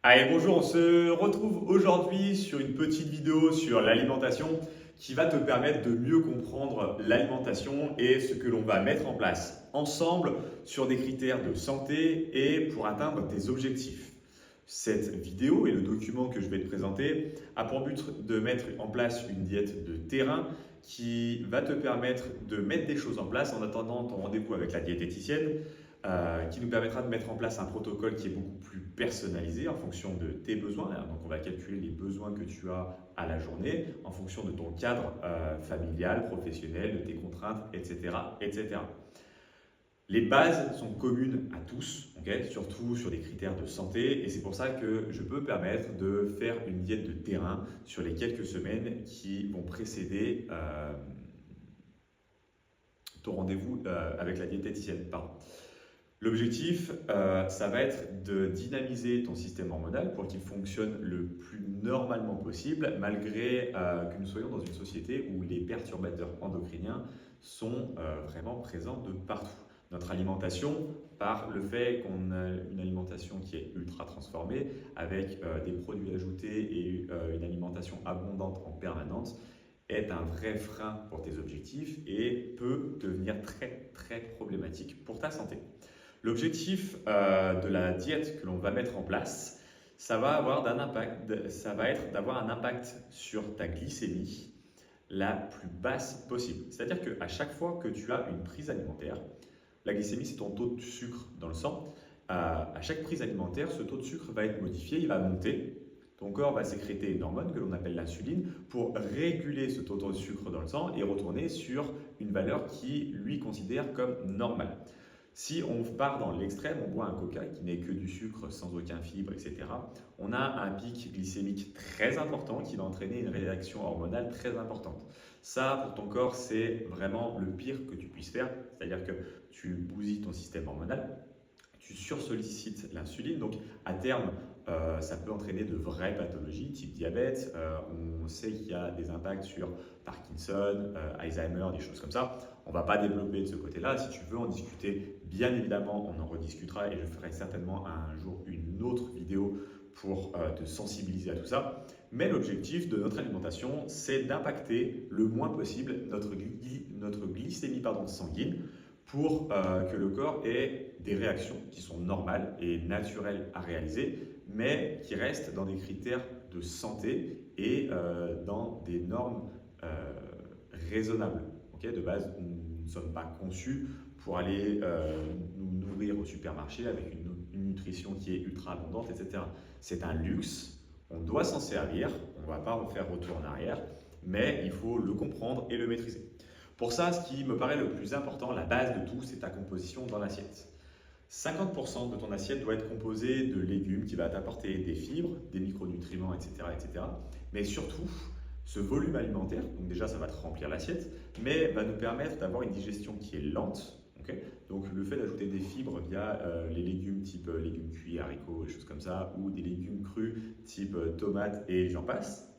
Allez, bonjour, on se retrouve aujourd'hui sur une petite vidéo sur l'alimentation qui va te permettre de mieux comprendre l'alimentation et ce que l'on va mettre en place ensemble sur des critères de santé et pour atteindre tes objectifs. Cette vidéo et le document que je vais te présenter a pour but de mettre en place une diète de terrain qui va te permettre de mettre des choses en place en attendant ton rendez-vous avec la diététicienne qui nous permettra de mettre en place un protocole qui est beaucoup plus personnalisé en fonction de tes besoins. Donc, on va calculer les besoins que tu as à la journée en fonction de ton cadre familial, professionnel, de tes contraintes, etc., etc. Les bases sont communes à tous, okay, surtout sur des critères de santé, et c'est pour ça que je peux permettre de faire une diète de terrain sur les quelques semaines qui vont précéder ton rendez-vous avec la diététicienne. Pardon. L'objectif, ça va être de dynamiser ton système hormonal pour qu'il fonctionne le plus normalement possible, malgré que nous soyons dans une société où les perturbateurs endocriniens sont vraiment présents de partout. Notre alimentation, par le fait qu'on a une alimentation qui est ultra transformée, avec des produits ajoutés et une alimentation abondante en permanence, est un vrai frein pour tes objectifs et peut devenir très très problématique pour ta santé. L'objectif de la diète que l'on va mettre en place, ça va être d'avoir un impact sur ta glycémie la plus basse possible. C'est-à-dire qu'à chaque fois que tu as une prise alimentaire, la glycémie c'est ton taux de sucre dans le sang. À chaque prise alimentaire, ce taux de sucre va être modifié, il va monter. Ton corps va sécréter une hormone que l'on appelle l'insuline pour réguler ce taux de sucre dans le sang et retourner sur une valeur qui lui considère comme normale. Si on part dans l'extrême, on boit un coca qui n'est que du sucre sans aucun fibre, etc., on a un pic glycémique très important qui va entraîner une réaction hormonale très importante. Ça, pour ton corps, c'est vraiment le pire que tu puisses faire, c'est-à-dire que tu bousilles ton système hormonal, tu sursollicites l'insuline, donc à terme, ça peut entraîner de vraies pathologies type diabète. On sait qu'il y a des impacts sur Parkinson, Alzheimer, des choses comme ça. On ne va pas développer de ce côté-là. Si tu veux en discuter, bien évidemment, on en rediscutera et je ferai certainement un jour une autre vidéo pour te sensibiliser à tout ça. Mais l'objectif de notre alimentation, c'est d'impacter le moins possible notre glycémie sanguine pour que le corps ait des réactions qui sont normales et naturelles à réaliser, mais qui restent dans des critères de santé et dans des normes euh, raisonnables. Okay, de base, nous ne sommes pas conçus pour aller nous nourrir au supermarché avec une nutrition qui est ultra abondante, etc. C'est un luxe, on doit s'en servir, on ne va pas en faire retour en arrière, mais il faut le comprendre et le maîtriser. Pour ça, ce qui me paraît le plus important, la base de tout, c'est ta composition dans l'assiette. 50% de ton assiette doit être composée de légumes qui va t'apporter des fibres, des micronutriments, etc., etc. Mais surtout, ce volume alimentaire, donc déjà ça va te remplir l'assiette, mais va nous permettre d'avoir une digestion qui est lente. Okay, donc le fait d'ajouter des fibres via les légumes type légumes cuits, haricots, des choses comme ça, ou des légumes crus type tomates et j'en passe,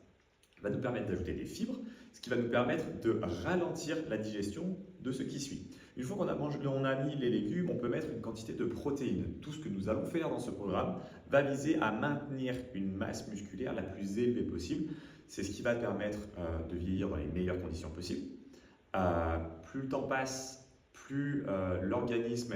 va nous permettre d'ajouter des fibres, ce qui va nous permettre de ralentir la digestion de ce qui suit. Une fois on a mis les légumes, on peut mettre une quantité de protéines. Tout ce que nous allons faire dans ce programme va viser à maintenir une masse musculaire la plus élevée possible. C'est ce qui va permettre de vieillir dans les meilleures conditions possibles. Plus le temps passe, plus l'organisme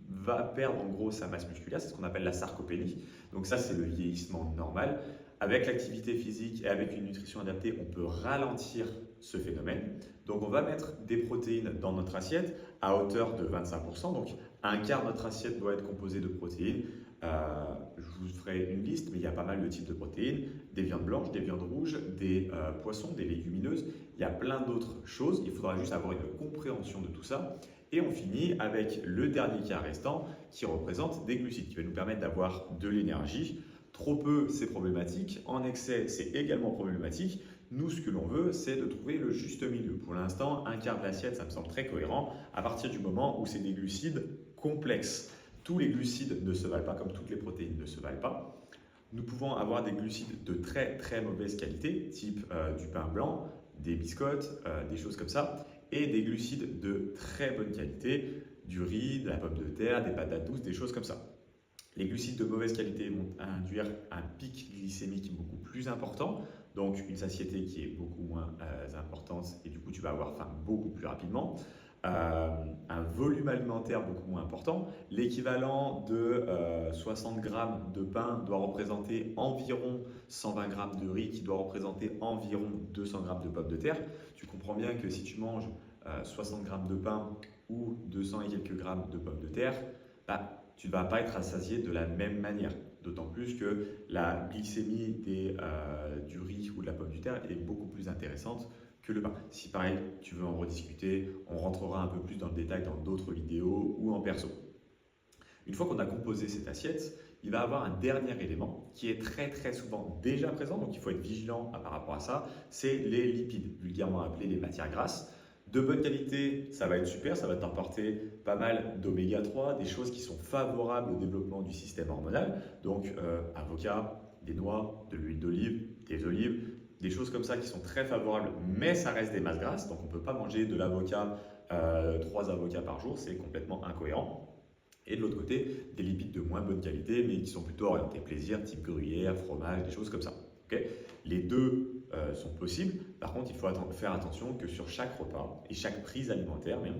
va perdre en gros sa masse musculaire, c'est ce qu'on appelle la sarcopénie. Donc ça, c'est le vieillissement normal. Avec l'activité physique et avec une nutrition adaptée, on peut ralentir ce phénomène. Donc on va mettre des protéines dans notre assiette à hauteur de 25%. Donc un quart de notre assiette doit être composé de protéines. Je vous ferai une liste, mais il y a pas mal de types de protéines, des viandes blanches, des viandes rouges, des poissons, des légumineuses. Il y a plein d'autres choses. Il faudra juste avoir une compréhension de tout ça. Et on finit avec le dernier quart restant qui représente des glucides, qui va nous permettre d'avoir de l'énergie. Trop peu, c'est problématique. En excès, c'est également problématique. Nous, ce que l'on veut, c'est de trouver le juste milieu. Pour l'instant, un quart de l'assiette, ça me semble très cohérent à partir du moment où c'est des glucides complexes. Tous les glucides ne se valent pas, comme toutes les protéines ne se valent pas. Nous pouvons avoir des glucides de très très mauvaise qualité, type du pain blanc, des biscottes, des choses comme ça, et des glucides de très bonne qualité, du riz, de la pomme de terre, des patates douces, des choses comme ça. Les glucides de mauvaise qualité vont induire un pic glycémique beaucoup plus important, donc une satiété qui est beaucoup moins importante et du coup tu vas avoir faim beaucoup plus rapidement. Un volume alimentaire beaucoup moins important. L'équivalent de 60 grammes de pain doit représenter environ 120 grammes de riz qui doit représenter environ 200 grammes de pommes de terre. Tu comprends bien que si tu manges 60 grammes de pain ou 200 et quelques grammes de pommes de terre, bah, tu ne vas pas être rassasié de la même manière. D'autant plus que la glycémie du riz ou de la pomme de terre est beaucoup plus intéressante que le pain. Si pareil, tu veux en rediscuter, on rentrera un peu plus dans le détail dans d'autres vidéos ou en perso. Une fois qu'on a composé cette assiette, il va y avoir un dernier élément qui est très souvent déjà présent, donc il faut être vigilant par rapport à ça, c'est les lipides, vulgairement appelés les matières grasses. De bonne qualité, ça va être super, ça va t'apporter pas mal d'oméga 3, des choses qui sont favorables au développement du système hormonal, donc avocat, des noix, de l'huile d'olive, des olives, des choses comme ça qui sont très favorables, mais ça reste des masses grasses, donc on ne peut pas manger de l'avocat, 3 avocats par jour, c'est complètement incohérent. Et de l'autre côté, des lipides de moins bonne qualité, mais qui sont plutôt orientés plaisir, type gruyère, fromage, des choses comme ça. Okay, les deux sont possibles. Par contre, il faut faire attention que sur chaque repas et chaque prise alimentaire, même,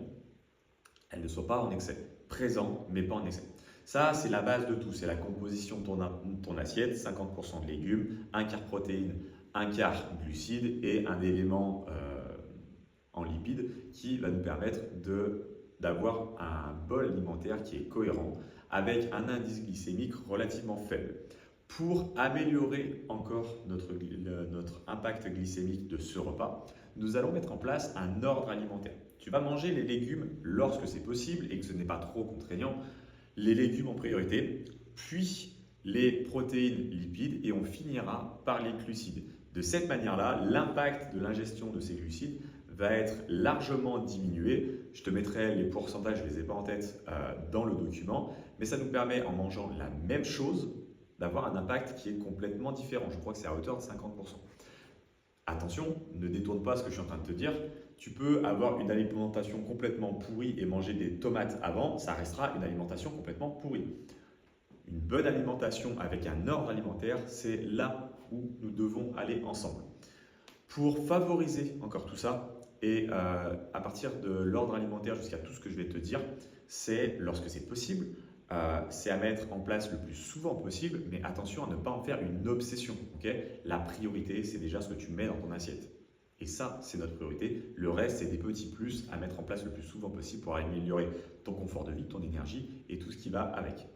elle ne soit pas en excès. Présent, mais pas en excès. Ça, c'est la base de tout. C'est la composition de ton assiette. 50% de légumes, un quart protéines, un quart glucides et un élément en lipides qui va nous permettre d'avoir un bol alimentaire qui est cohérent avec un indice glycémique relativement faible. Pour améliorer encore notre impact glycémique de ce repas, nous allons mettre en place un ordre alimentaire. Tu vas manger les légumes lorsque c'est possible et que ce n'est pas trop contraignant. Les légumes en priorité, puis les protéines lipides et on finira par les glucides. De cette manière-là, l'impact de l'ingestion de ces glucides va être largement diminué. Je te mettrai les pourcentages, je ne les ai pas en tête dans le document, mais ça nous permet, en mangeant la même chose, d'avoir un impact qui est complètement différent. Je crois que c'est à hauteur de 50%. Attention, ne détourne pas ce que je suis en train de te dire. Tu peux avoir une alimentation complètement pourrie et manger des tomates avant, ça restera une alimentation complètement pourrie. Une bonne alimentation avec un ordre alimentaire, c'est là où nous devons aller ensemble. Pour favoriser encore tout ça, et à partir de l'ordre alimentaire jusqu'à tout ce que je vais te dire, c'est lorsque c'est possible, c'est à mettre en place le plus souvent possible, mais attention à ne pas en faire une obsession. Okay, la priorité, c'est déjà ce que tu mets dans ton assiette. Et ça, c'est notre priorité. Le reste, c'est des petits plus à mettre en place le plus souvent possible pour améliorer ton confort de vie, ton énergie et tout ce qui va avec.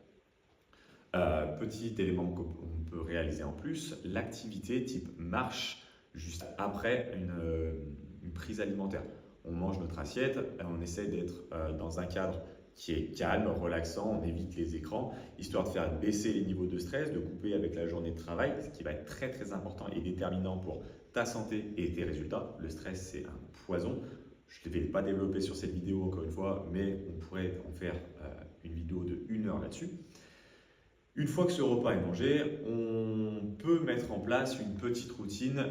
Petit élément qu'on peut réaliser en plus, l'activité type marche juste après une prise alimentaire. On mange notre assiette, on essaie d'être dans un cadre qui est calme, relaxant, on évite les écrans, histoire de faire baisser les niveaux de stress, de couper avec la journée de travail, ce qui va être très important et déterminant pour ta santé et tes résultats. Le stress, c'est un poison. Je ne vais pas développer sur cette vidéo encore une fois, mais on pourrait en faire une vidéo de 1 heure là-dessus. Une fois que ce repas est mangé, on peut mettre en place une petite routine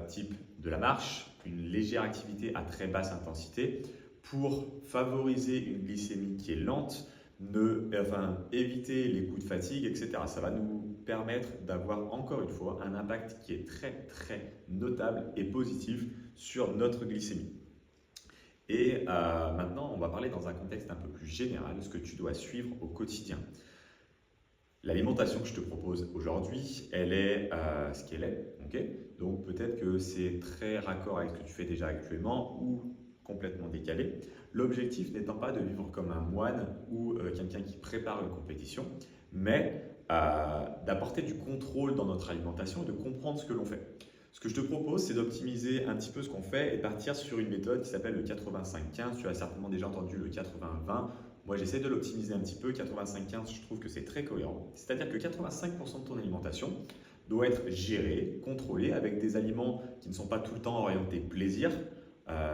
type de la marche, une légère activité à très basse intensité pour favoriser une glycémie qui est lente, éviter les coups de fatigue, etc. Ça va nous permettre d'avoir encore une fois un impact qui est très notable et positif sur notre glycémie. Et maintenant, on va parler dans un contexte un peu plus général de ce que tu dois suivre au quotidien. L'alimentation que je te propose aujourd'hui, elle est ce qu'elle est. Okay, donc peut-être que c'est très raccord avec ce que tu fais déjà actuellement ou complètement décalé. L'objectif n'étant pas de vivre comme un moine ou quelqu'un qui prépare une compétition, mais d'apporter du contrôle dans notre alimentation et de comprendre ce que l'on fait. Ce que je te propose, c'est d'optimiser un petit peu ce qu'on fait et partir sur une méthode qui s'appelle le 85-15. Tu as certainement déjà entendu le 80-20. Moi, j'essaie de l'optimiser un petit peu. 85-15, je trouve que c'est très cohérent. C'est-à-dire que 85% de ton alimentation doit être gérée, contrôlée avec des aliments qui ne sont pas tout le temps orientés plaisir.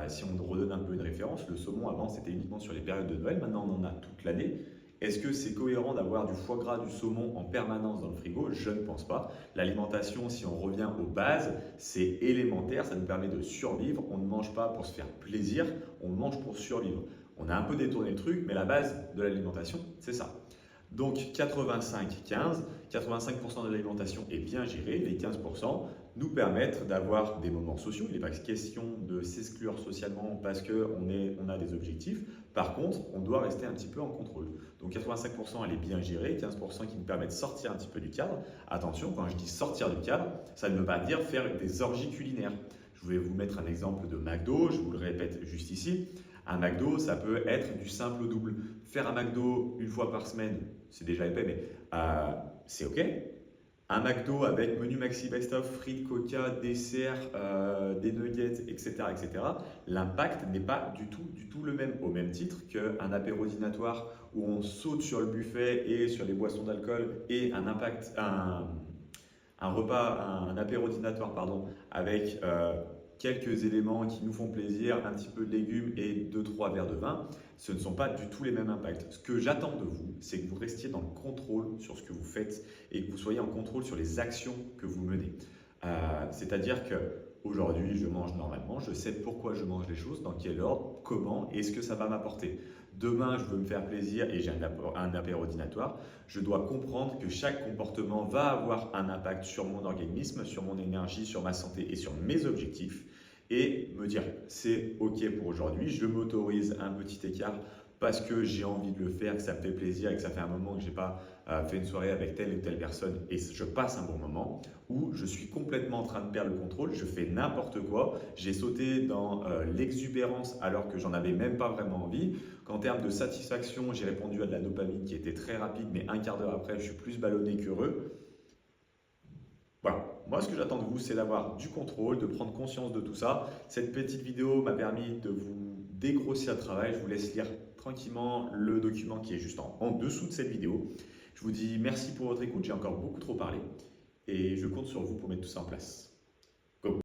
Si on redonne un peu une référence, le saumon avant c'était uniquement sur les périodes de Noël, maintenant on en a toute l'année. Est-ce que c'est cohérent d'avoir du foie gras, du saumon en permanence dans le frigo? Je ne pense pas. L'alimentation, si on revient aux bases, c'est élémentaire, ça nous permet de survivre. On ne mange pas pour se faire plaisir, on mange pour survivre. On a un peu détourné le truc, mais la base de l'alimentation, c'est ça. Donc 85-15, 85% de l'alimentation est bien gérée, les 15% nous permettent d'avoir des moments sociaux. Il n'est pas question de s'exclure socialement parce qu'on a des objectifs. Par contre, on doit rester un petit peu en contrôle. Donc 85% elle est bien gérée, 15% qui nous permettent de sortir un petit peu du cadre. Attention, quand je dis sortir du cadre, ça ne veut pas dire faire des orgies culinaires. Je vais vous mettre un exemple de McDo, je vous le répète juste ici. Un McDo, ça peut être du simple au double. Faire un McDo une fois par semaine, c'est déjà épais, mais c'est OK. Un McDo avec menu maxi best-of, frites, coca, dessert, des nuggets, etc., l'impact n'est pas du tout le même. Au même titre qu'un apéro dînatoire où on saute sur le buffet et sur les boissons d'alcool et un repas, un apéro dînatoire, pardon, avec quelques éléments qui nous font plaisir, un petit peu de légumes et 2-3 verres de vin, ce ne sont pas du tout les mêmes impacts. Ce que j'attends de vous, c'est que vous restiez dans le contrôle sur ce que vous faites et que vous soyez en contrôle sur les actions que vous menez. C'est-à-dire que aujourd'hui, je mange normalement, je sais pourquoi je mange les choses, dans quel ordre, comment et ce que ça va m'apporter. Demain, je veux me faire plaisir et j'ai un apéro dînatoire. Je dois comprendre que chaque comportement va avoir un impact sur mon organisme, sur mon énergie, sur ma santé et sur mes objectifs. Et me dire, c'est OK pour aujourd'hui, je m'autorise un petit écart parce que j'ai envie de le faire, que ça me fait plaisir et que ça fait un moment que je n'ai pas fait une soirée avec telle ou telle personne et je passe un bon moment, ou je suis complètement en train de perdre le contrôle, je fais n'importe quoi, j'ai sauté dans l'exubérance alors que j'en avais même pas vraiment envie, qu'en termes de satisfaction, j'ai répondu à de la dopamine qui était très rapide, mais un quart d'heure après, je suis plus ballonné qu'heureux. Voilà, moi ce que j'attends de vous, c'est d'avoir du contrôle, de prendre conscience de tout ça. Cette petite vidéo m'a permis de vous dégrossir le travail. Je vous laisse lire tranquillement le document qui est juste en dessous de cette vidéo. Je vous dis merci pour votre écoute, j'ai encore beaucoup trop parlé et je compte sur vous pour mettre tout ça en place.